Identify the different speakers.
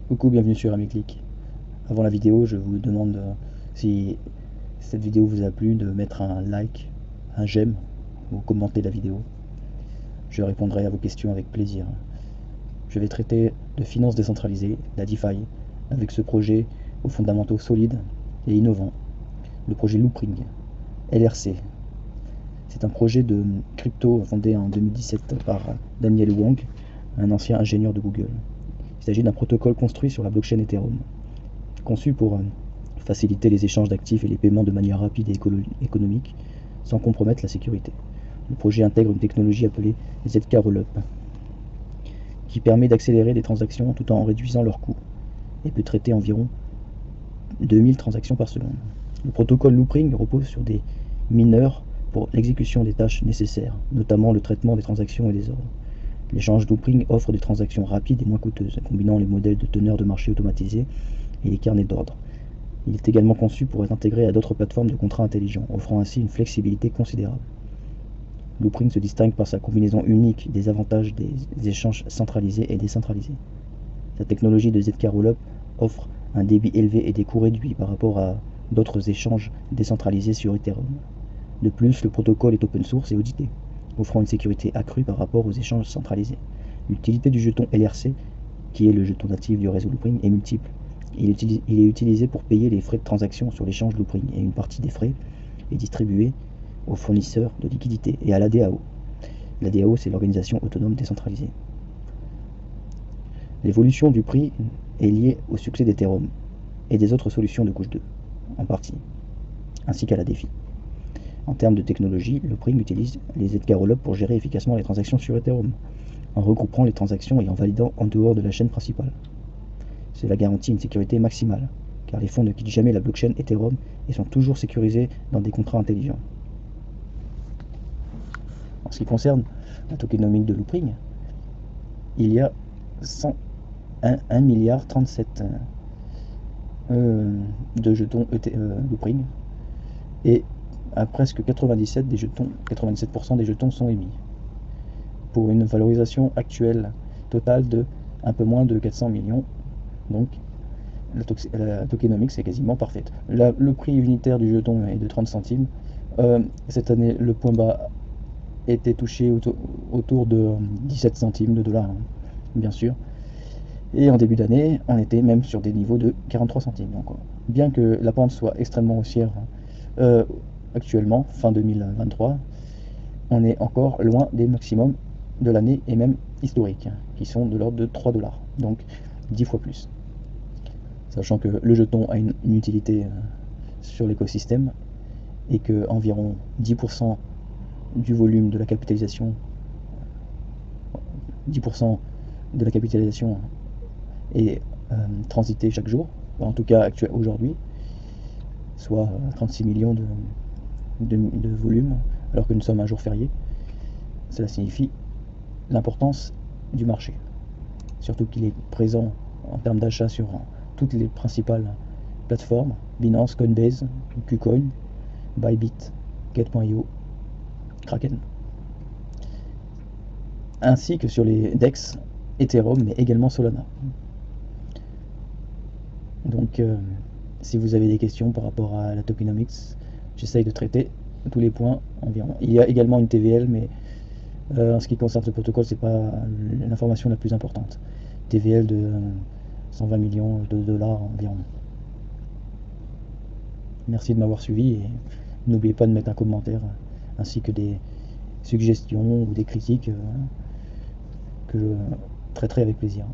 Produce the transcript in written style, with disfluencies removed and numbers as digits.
Speaker 1: Coucou, bienvenue sur AmiClick. Avant la vidéo, je vous demande si cette vidéo vous a plu de mettre un like, un j'aime ou commenter la vidéo. Je répondrai à vos questions avec plaisir. Je vais traiter de finances décentralisées, la DeFi, avec ce projet aux fondamentaux solides et innovants, le projet Loopring, LRC. C'est un projet de crypto fondé en 2017 par Daniel Wang, un ancien ingénieur de Google. Il s'agit d'un protocole construit sur la blockchain Ethereum, conçu pour faciliter les échanges d'actifs et les paiements de manière rapide et économique, sans compromettre la sécurité. Le projet intègre une technologie appelée ZK Rollup, qui permet d'accélérer les transactions tout en réduisant leurs coûts, et peut traiter environ 2000 transactions par seconde. Le protocole Loopring repose sur des mineurs pour l'exécution des tâches nécessaires, notamment le traitement des transactions et des ordres. L'échange Loopring offre des transactions rapides et moins coûteuses, combinant les modèles de teneur de marché automatisés et les carnets d'ordre. Il est également conçu pour être intégré à d'autres plateformes de contrats intelligents, offrant ainsi une flexibilité considérable. Loopring se distingue par sa combinaison unique des avantages des échanges centralisés et décentralisés. Sa technologie de ZK Rollup offre un débit élevé et des coûts réduits par rapport à d'autres échanges décentralisés sur Ethereum. De plus, le protocole est open source et audité, offrant une sécurité accrue par rapport aux échanges centralisés. L'utilité du jeton LRC, qui est le jeton natif du réseau Loopring, est multiple. Il est utilisé pour payer les frais de transaction sur l'échange Loopring, et une partie des frais est distribuée aux fournisseurs de liquidités et à la DAO. La DAO, c'est l'organisation autonome décentralisée. L'évolution du prix est liée au succès d'Ethereum et des autres solutions de couche 2, en partie, ainsi qu'à la DeFi. En termes de technologie, Loopring utilise les ZK Rollup pour gérer efficacement les transactions sur Ethereum, en regroupant les transactions et en validant en dehors de la chaîne principale. Cela garantit une sécurité maximale, car les fonds ne quittent jamais la blockchain Ethereum et sont toujours sécurisés dans des contrats intelligents. En ce qui concerne la tokenomique de Loopring, il y a 1 milliard 37 de jetons Loopring, et à presque 97% des jetons sont émis, pour une valorisation actuelle totale de un peu moins de 400 millions. Donc la tokenomics est quasiment parfaite. Le prix unitaire du jeton est de 30 centimes. Cette année, le point bas était touché autour de 17 centimes de dollars, bien sûr. Et en début d'année, on était même sur des niveaux de 43 centimes. Donc, bien que la pente soit extrêmement haussière actuellement, fin 2023, on est encore loin des maximums de l'année et même historiques, qui sont de l'ordre de 3 dollars, donc 10 fois plus. Sachant que le jeton a une utilité sur l'écosystème et que environ 10% du volume de la capitalisation, 10% de la capitalisation est transité chaque jour, en tout cas aujourd'hui, soit 36 millions de volume, alors que nous sommes un jour férié. Cela signifie l'importance du marché, surtout qu'il est présent en termes d'achat sur toutes les principales plateformes: Binance, Coinbase, KuCoin, Bybit, Gate.io, Kraken, ainsi que sur les DEX Ethereum, mais également Solana. Donc si vous avez des questions par rapport à la tokenomics, j'essaye de traiter tous les points environ. Il y a également une TVL, mais en ce qui concerne ce protocole, c'est pas l'information la plus importante. TVL de 120 millions de dollars environ. Merci de m'avoir suivi et n'oubliez pas de mettre un commentaire ainsi que des suggestions ou des critiques que je traiterai avec plaisir.